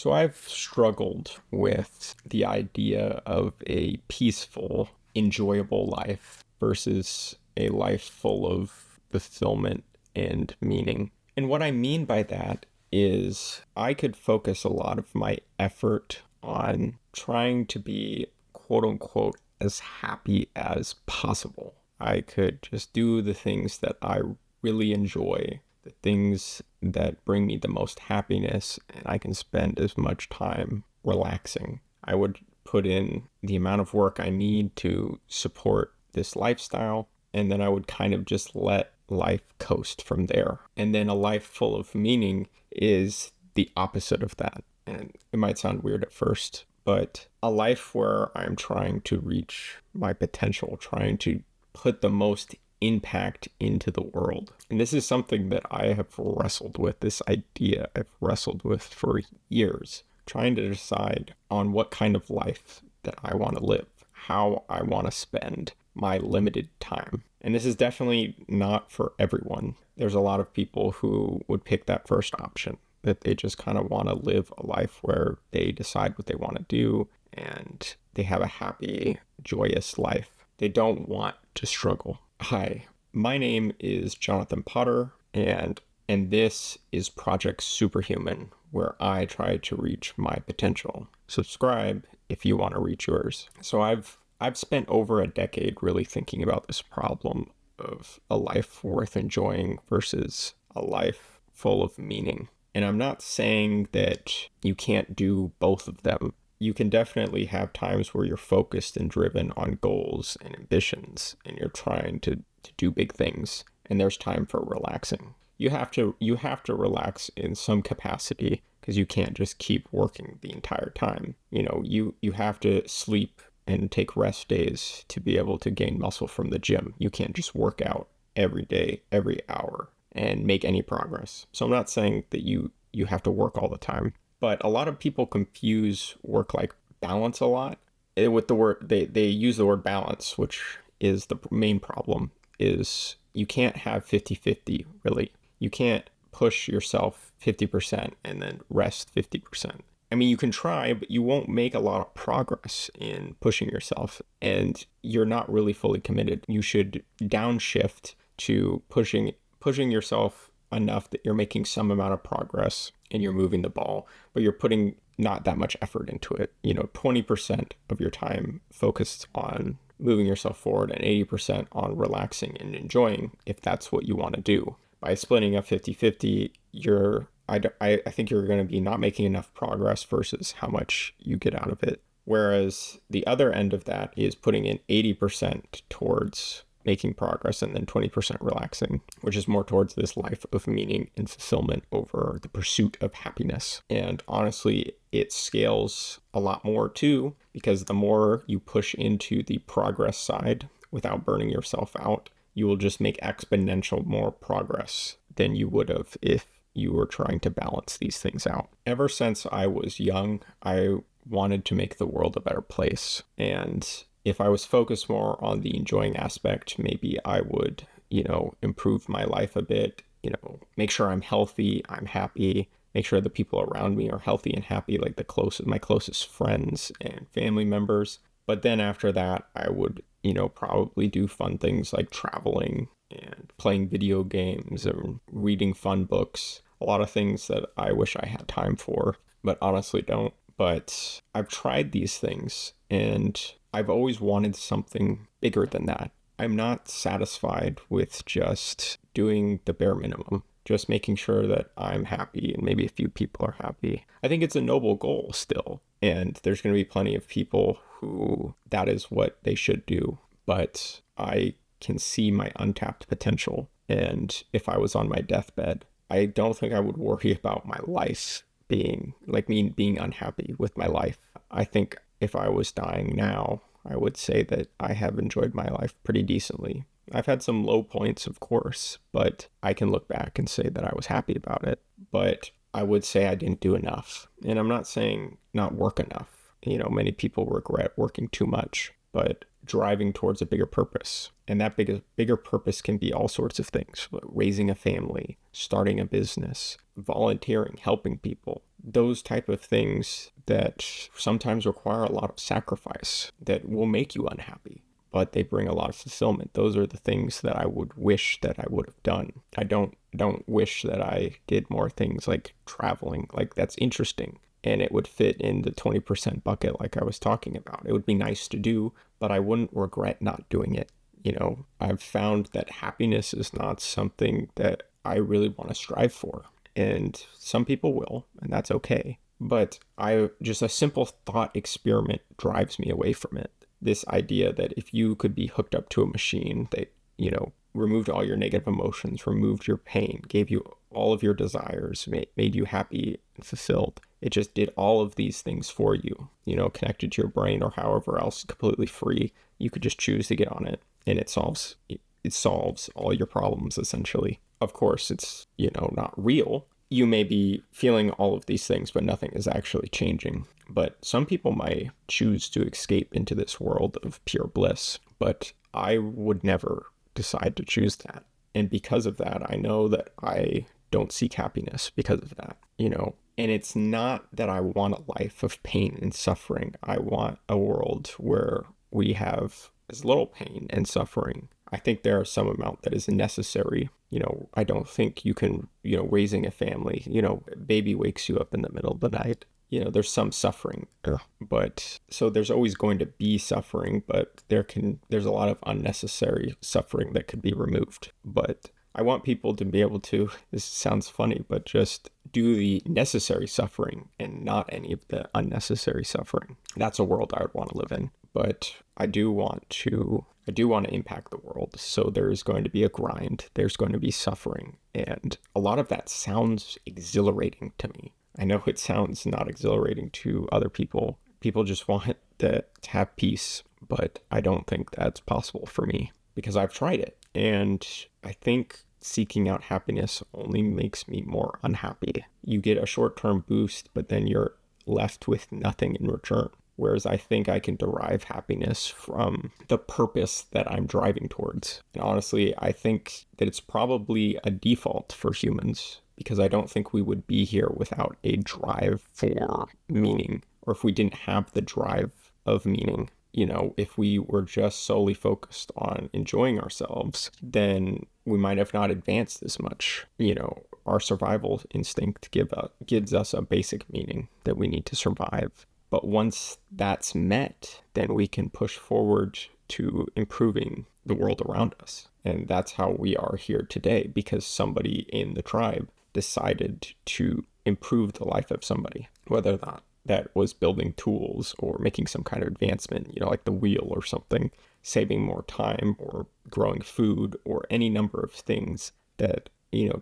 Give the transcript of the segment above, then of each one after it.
So I've struggled with the idea of a peaceful, enjoyable life versus a life full of fulfillment and meaning. And what I mean by that is I could focus a lot of my effort on trying to be quote unquote as happy as possible. I could just do the things that I really enjoy, the things that bring me the most happiness, and I can spend as much time relaxing. I would put in the amount of work I need to support this lifestyle, and then I would kind of just let life coast from there. And then a life full of meaning is the opposite of that. And it might sound weird at first, but a life where I'm trying to reach my potential, trying to put the most impact into the world. And this is something that I have wrestled with, this idea I've wrestled with for years, trying to decide on what kind of life that I want to live, how I want to spend my limited time. And this is definitely not for everyone. There's a lot of people who would pick that first option, that they just kind of want to live a life where they decide what they want to do and they have a happy, joyous life. They don't want to struggle. Hi, my name is Jonathan Potter, and this is Project Superhuman, where I try to reach my potential. Subscribe if you want to reach yours. So I've spent over a decade really thinking about this problem of a life worth enjoying versus a life full of meaning. And I'm not saying that you can't do both of them. You can definitely have times where you're focused and driven on goals and ambitions, and you're trying to do big things, and there's time for relaxing. You have to relax in some capacity, because you can't just keep working the entire time. You have to sleep and take rest days to be able to gain muscle from the gym. You can't just work out every day, every hour, and make any progress. So I'm not saying that you have to work all the time. But a lot of people confuse work-life balance a lot with the word, they use the word balance, which is the main problem, is you can't have 50-50, really. You can't push yourself 50% and then rest 50%. I mean, you can try, but you won't make a lot of progress in pushing yourself, and you're not really fully committed. You should downshift to pushing yourself enough that you're making some amount of progress and you're moving the ball, but you're putting not that much effort into it. 20% of your time focused on moving yourself forward and 80% on relaxing and enjoying, if that's what you want to do. By splitting up 50-50, I think you're going to be not making enough progress versus how much you get out of it. Whereas the other end of that is putting in 80% towards making progress and then 20% relaxing, which is more towards this life of meaning and fulfillment over the pursuit of happiness. And honestly, it scales a lot more too, because the more you push into the progress side without burning yourself out, you will just make exponential more progress than you would have if you were trying to balance these things out. Ever since I was young, I wanted to make the world a better place. And if I was focused more on the enjoying aspect, maybe I would, improve my life a bit, make sure I'm healthy, I'm happy, make sure the people around me are healthy and happy, like my closest friends and family members. But then after that, I would, probably do fun things like traveling and playing video games and reading fun books. A lot of things that I wish I had time for, but honestly don't. But I've tried these things, and I've always wanted something bigger than that. I'm not satisfied with just doing the bare minimum, just making sure that I'm happy and maybe a few people are happy. I think it's a noble goal still, and there's going to be plenty of people who that is what they should do. But I can see my untapped potential, and if I was on my deathbed, I don't think I would worry about my life being unhappy with my life. I think if I was dying now, I would say that I have enjoyed my life pretty decently. I've had some low points, of course, but I can look back and say that I was happy about it. But I would say I didn't do enough. And I'm not saying not work enough. Many people regret working too much, but driving towards a bigger purpose. And that bigger purpose can be all sorts of things: raising a family, starting a business, volunteering, helping people. Those type of things that sometimes require a lot of sacrifice that will make you unhappy, but they bring a lot of fulfillment. Those are the things that I would wish that I would have done. I don't wish that I did more things like traveling. Like, that's interesting, and it would fit in the 20% bucket like I was talking about. It would be nice to do, but I wouldn't regret not doing it. I've found that happiness is not something that I really want to strive for. And some people will, and that's okay. But just a simple thought experiment drives me away from it. This idea that if you could be hooked up to a machine that, removed all your negative emotions, removed your pain, gave you all of your desires, made you happy and fulfilled. It just did all of these things for you, connected to your brain or however else, completely free. You could just choose to get on it, and it solves all your problems, essentially. Of course, it's, not real. You may be feeling all of these things, but nothing is actually changing. But some people might choose to escape into this world of pure bliss, but I would never decide to choose that. And because of that, I know that I don't seek happiness because of that, And it's not that I want a life of pain and suffering. I want a world where we have as little pain and suffering. I think there is some amount that is necessary. I don't think you can, raising a family, baby wakes you up in the middle of the night. There's some suffering, but so there's always going to be suffering, but there's a lot of unnecessary suffering that could be removed. But I want people to be able to, this sounds funny, but just do the necessary suffering and not any of the unnecessary suffering. That's a world I would want to live in. But I do want to impact the world. So there's going to be a grind. There's going to be suffering. And a lot of that sounds exhilarating to me. I know it sounds not exhilarating to other people. People just want to have peace, but I don't think that's possible for me because I've tried it. And I think seeking out happiness only makes me more unhappy. You get a short-term boost, but then you're left with nothing in return. Whereas I think I can derive happiness from the purpose that I'm driving towards. And honestly, I think that it's probably a default for humans, because I don't think we would be here without a drive for meaning, or if we didn't have the drive of meaning. If we were just solely focused on enjoying ourselves, then we might have not advanced as much. Our survival instinct gives us a basic meaning that we need to survive. But once that's met, then we can push forward to improving the world around us. And that's how we are here today, because somebody in the tribe decided to improve the life of somebody, whether that was building tools or making some kind of advancement, like the wheel or something, saving more time or growing food or any number of things that,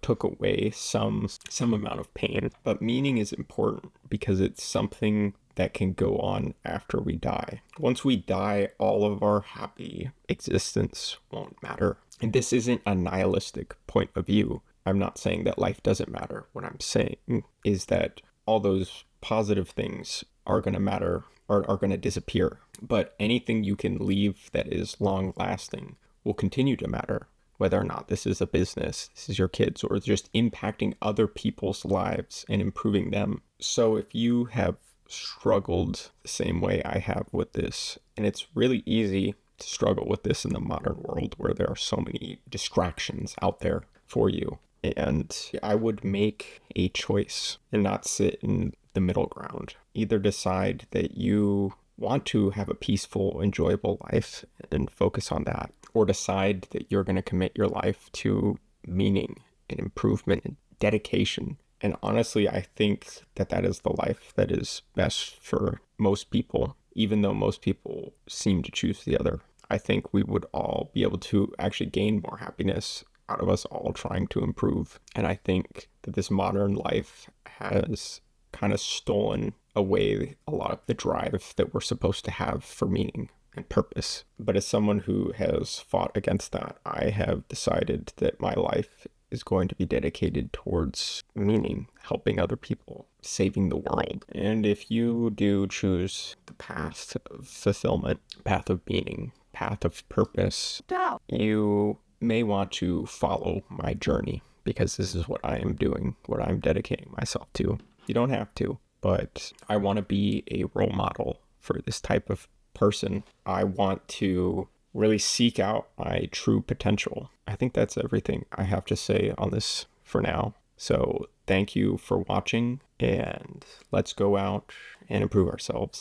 took away some amount of pain. But meaning is important because it's something that can go on after we die. Once we die, all of our happy existence won't matter. And this isn't a nihilistic point of view. I'm not saying that life doesn't matter. What I'm saying is that all those positive things are going to matter, or are going to disappear. But anything you can leave that is long lasting will continue to matter, whether or not this is a business, this is your kids, or just impacting other people's lives and improving them. So if you have struggled the same way I have with this, and it's really easy to struggle with this in the modern world where there are so many distractions out there for you. And I would make a choice and not sit in the middle ground. Either decide that you want to have a peaceful, enjoyable life and focus on that, or decide that you're going to commit your life to meaning and improvement and dedication. And honestly, I think that is the life that is best for most people, even though most people seem to choose the other. I think we would all be able to actually gain more happiness out of us all trying to improve. And I think that this modern life has kind of stolen away a lot of the drive that we're supposed to have for meaning and purpose. But as someone who has fought against that, I have decided that my life is going to be dedicated towards meaning, helping other people, saving the world. And if you do choose the path of fulfillment, path of meaning, path of purpose, you may want to follow my journey, because this is what I am doing, what I'm dedicating myself to. You don't have to, but I want to be a role model for this type of person. I want to really seek out my true potential. I think that's everything I have to say on this for now. So thank you for watching, and let's go out and improve ourselves.